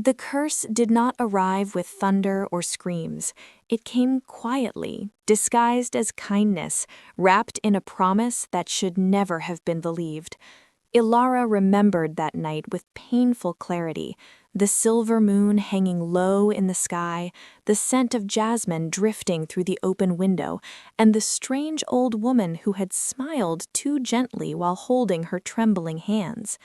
The curse did not arrive with thunder or screams. It came quietly, disguised as kindness, wrapped in a promise that should never have been believed. Ilara remembered that night with painful clarity, the silver moon hanging low in the sky, the scent of jasmine drifting through the open window, and the strange old woman who had smiled too gently while holding her trembling hands.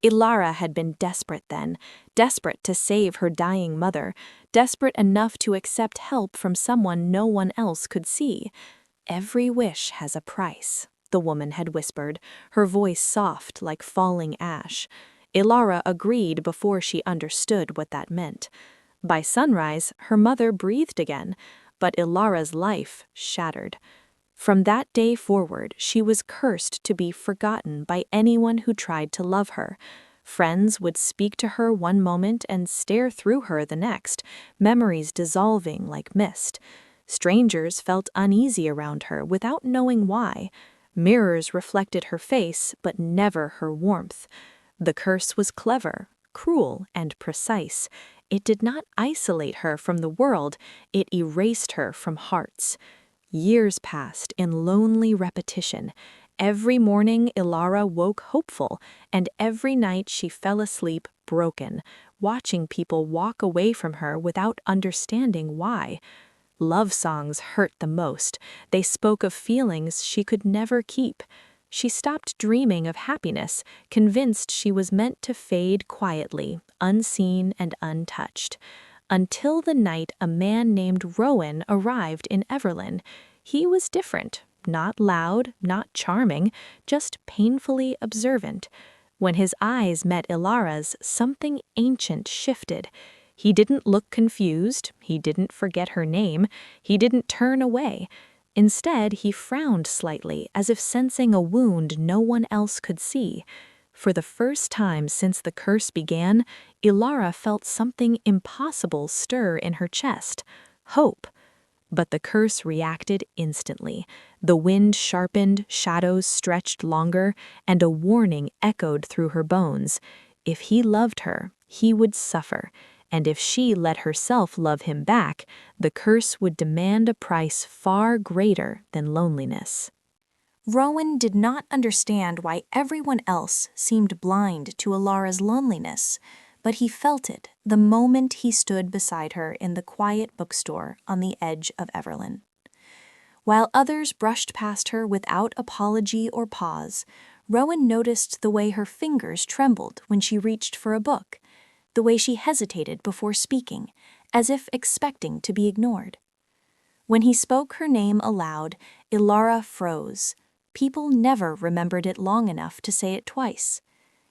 Ilara had been desperate then, desperate to save her dying mother, desperate enough to accept help from someone no one else could see. "Every wish has a price," the woman had whispered, her voice soft like falling ash. Ilara agreed before she understood what that meant. By sunrise, her mother breathed again, but Ilara's life shattered. From that day forward, she was cursed to be forgotten by anyone who tried to love her. Friends would speak to her one moment and stare through her the next, memories dissolving like mist. Strangers felt uneasy around her without knowing why. Mirrors reflected her face, but never her warmth. The curse was clever, cruel, and precise. It did not isolate her from the world, it erased her from hearts. Years passed in lonely repetition. Every morning Ilara woke hopeful, and every night she fell asleep broken, watching people walk away from her without understanding why. Love songs hurt the most. They spoke of feelings she could never keep. She stopped dreaming of happiness, convinced she was meant to fade quietly, unseen and untouched. Until the night a man named Rowan arrived in Everlyn. He was different, not loud, not charming, just painfully observant. When his eyes met Ilara's, something ancient shifted. He didn't look confused, he didn't forget her name, he didn't turn away. Instead, he frowned slightly, as if sensing a wound no one else could see. For the first time since the curse began, Ilara felt something impossible stir in her chest. Hope. But the curse reacted instantly. The wind sharpened, shadows stretched longer, and a warning echoed through her bones. If he loved her, he would suffer. And if she let herself love him back, the curse would demand a price far greater than loneliness. Rowan did not understand why everyone else seemed blind to Ilara's loneliness, but he felt it the moment he stood beside her in the quiet bookstore on the edge of Everlyn. While others brushed past her without apology or pause, Rowan noticed the way her fingers trembled when she reached for a book, the way she hesitated before speaking, as if expecting to be ignored. When he spoke her name aloud, Ilara froze. People never remembered it long enough to say it twice.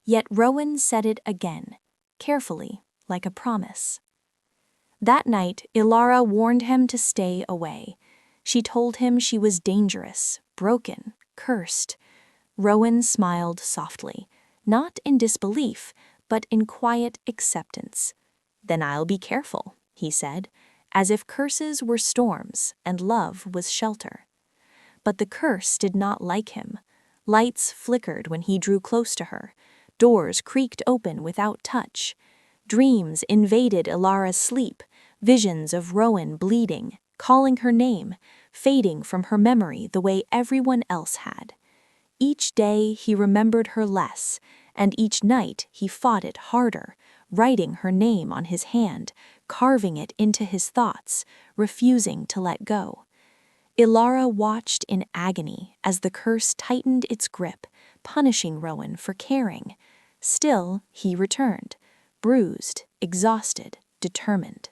Yet Rowan said it again, carefully, like a promise. That night, Ilara warned him to stay away. She told him she was dangerous, broken, cursed. Rowan smiled softly, not in disbelief, but in quiet acceptance. "Then I'll be careful," he said, as if curses were storms and love was shelter. But the curse did not like him. Lights flickered when he drew close to her. Doors creaked open without touch. Dreams invaded Ilara's sleep, visions of Rowan bleeding, calling her name, fading from her memory the way everyone else had. Each day he remembered her less, and each night he fought it harder, writing her name on his hand, carving it into his thoughts, refusing to let go. Ilara watched in agony as the curse tightened its grip, punishing Rowan for caring. Still, he returned, bruised, exhausted, determined.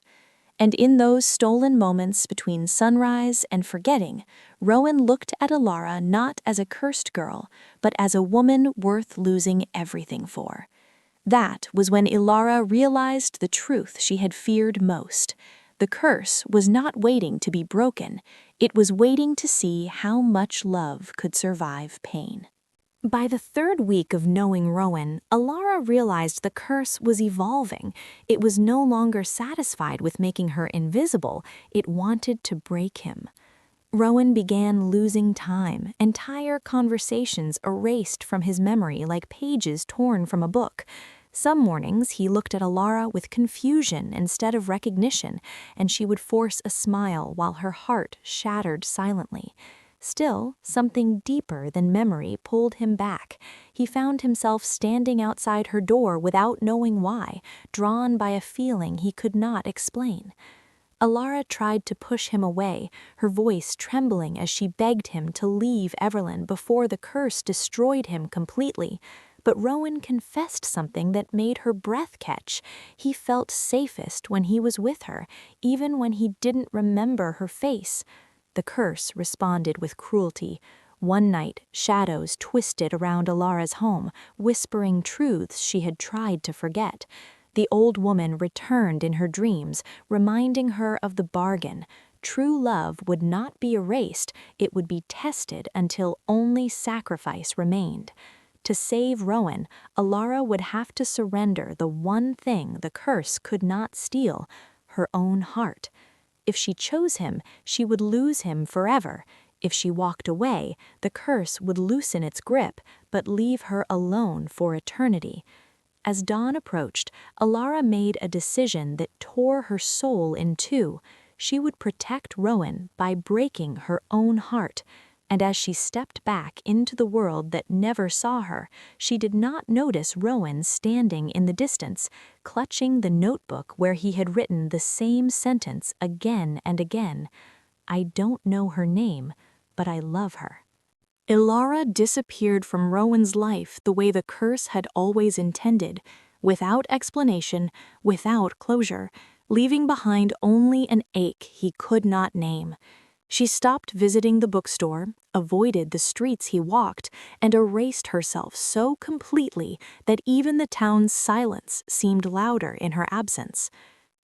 And in those stolen moments between sunrise and forgetting, Rowan looked at Ilara not as a cursed girl, but as a woman worth losing everything for. That was when Ilara realized the truth she had feared most. The curse was not waiting to be broken, it was waiting to see how much love could survive pain. By the third week of knowing Rowan, Ilara realized the curse was evolving. It was no longer satisfied with making her invisible, it wanted to break him. Rowan began losing time, entire conversations erased from his memory like pages torn from a book. Some mornings he looked at Alara with confusion instead of recognition, and she would force a smile while her heart shattered silently. Still, something deeper than memory pulled him back. He found himself standing outside her door without knowing why, drawn by a feeling he could not explain. Alara tried to push him away, her voice trembling as she begged him to leave Everlyn before the curse destroyed him completely. But Rowan confessed something that made her breath catch. He felt safest when he was with her, even when he didn't remember her face. The curse responded with cruelty. One night, shadows twisted around Alara's home, whispering truths she had tried to forget. The old woman returned in her dreams, reminding her of the bargain. True love would not be erased, it would be tested until only sacrifice remained. To save Rowan, Alara would have to surrender the one thing the curse could not steal, her own heart. If she chose him, she would lose him forever. If she walked away, the curse would loosen its grip, but leave her alone for eternity. As dawn approached, Alara made a decision that tore her soul in two. She would protect Rowan by breaking her own heart. And as she stepped back into the world that never saw her, she did not notice Rowan standing in the distance, clutching the notebook where he had written the same sentence again and again. "I don't know her name, but I love her." Alara disappeared from Rowan's life the way the curse had always intended, without explanation, without closure, leaving behind only an ache he could not name. She stopped visiting the bookstore, avoided the streets he walked, and erased herself so completely that even the town's silence seemed louder in her absence.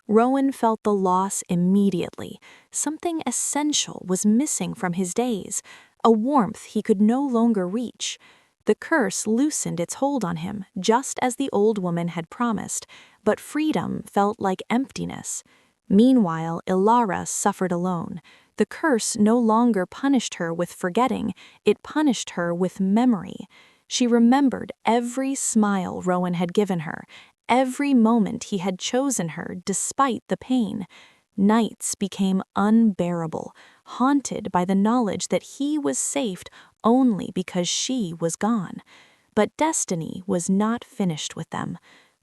Rowan felt the loss immediately. Something essential was missing from his days, a warmth he could no longer reach. The curse loosened its hold on him, just as the old woman had promised, but freedom felt like emptiness. Meanwhile, Alara suffered alone. The curse no longer punished her with forgetting, it punished her with memory. She remembered every smile Rowan had given her, every moment he had chosen her despite the pain. Nights became unbearable, haunted by the knowledge that he was saved only because she was gone. But destiny was not finished with them.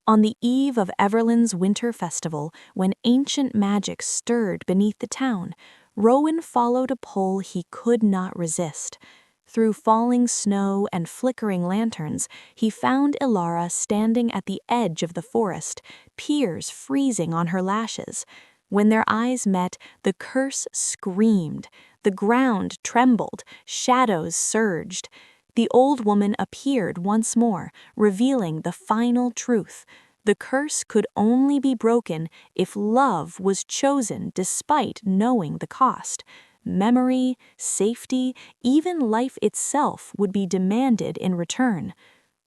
On the eve of Everlyn's winter festival, when ancient magic stirred beneath the town, Rowan followed a pull he could not resist. Through falling snow and flickering lanterns, he found Alara standing at the edge of the forest, tears freezing on her lashes. When their eyes met, the curse screamed. The ground trembled, shadows surged. The old woman appeared once more, revealing the final truth. The curse could only be broken if love was chosen despite knowing the cost. Memory, safety, even life itself would be demanded in return.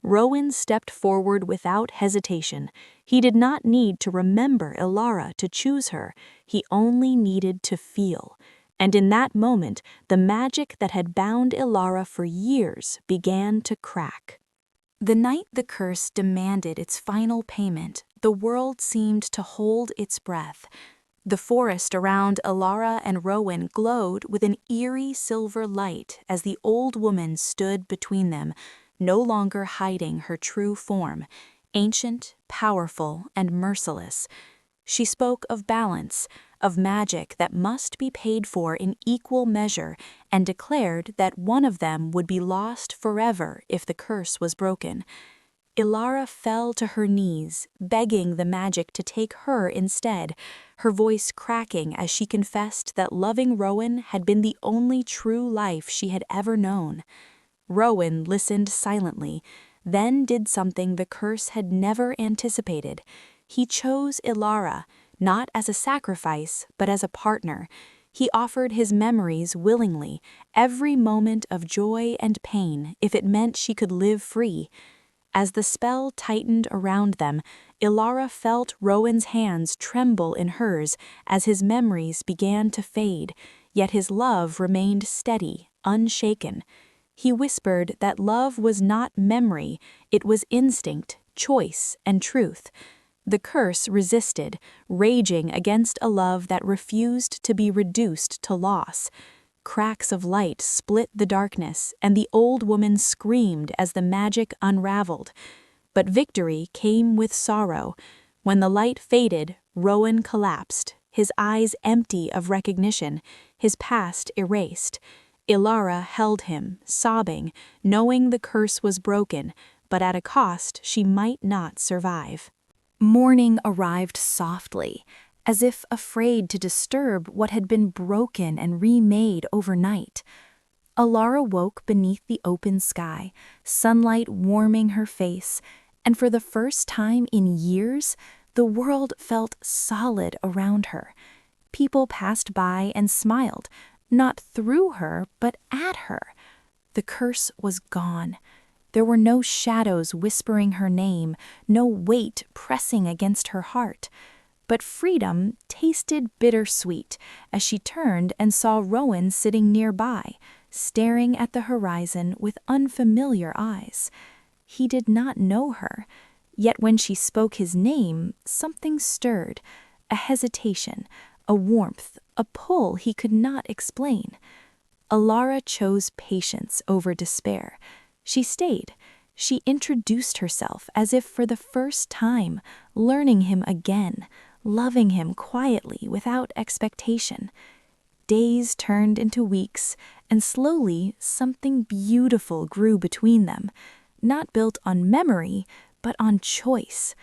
Rowan stepped forward without hesitation. He did not need to remember Alara to choose her. He only needed to feel. And in that moment, the magic that had bound Alara for years began to crack. The night the curse demanded its final payment, the world seemed to hold its breath. The forest around Alara and Rowan glowed with an eerie silver light as the old woman stood between them, no longer hiding her true form, ancient, powerful, and merciless. She spoke of balance, of magic that must be paid for in equal measure, and declared that one of them would be lost forever if the curse was broken. Alara fell to her knees, begging the magic to take her instead, her voice cracking as she confessed that loving Rowan had been the only true life she had ever known. Rowan listened silently, then did something the curse had never anticipated. He chose Alara, not as a sacrifice, but as a partner. He offered his memories willingly, every moment of joy and pain, if it meant she could live free. As the spell tightened around them, Alara felt Rowan's hands tremble in hers as his memories began to fade, yet his love remained steady, unshaken. He whispered that love was not memory, it was instinct, choice and truth. The curse resisted, raging against a love that refused to be reduced to loss. Cracks of light split the darkness, and the old woman screamed as the magic unraveled. But victory came with sorrow. When the light faded, Rowan collapsed, his eyes empty of recognition, his past erased. Ilara held him, sobbing, knowing the curse was broken, but at a cost she might not survive. Morning arrived softly, as if afraid to disturb what had been broken and remade overnight. Ilara woke beneath the open sky, sunlight warming her face, and for the first time in years, the world felt solid around her. People passed by and smiled, not through her, but at her. The curse was gone. There were no shadows whispering her name, no weight pressing against her heart. But freedom tasted bittersweet as she turned and saw Rowan sitting nearby, staring at the horizon with unfamiliar eyes. He did not know her, yet when she spoke his name, something stirred, a hesitation, a warmth, a pull he could not explain. Ilara chose patience over despair. She stayed. She introduced herself as if for the first time, learning him again, loving him quietly without expectation. Days turned into weeks, and slowly something beautiful grew between them, not built on memory, but on choice.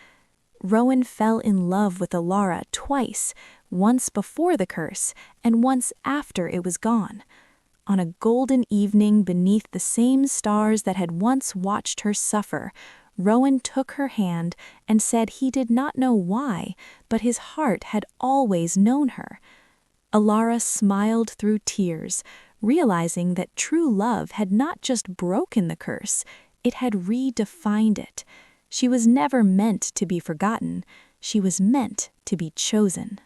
Rowan fell in love with Ilara twice, once before the curse and once after it was gone. On a golden evening beneath the same stars that had once watched her suffer, Rowan took her hand and said he did not know why, but his heart had always known her. Ilara smiled through tears, realizing that true love had not just broken the curse, it had redefined it. She was never meant to be forgotten, she was meant to be chosen.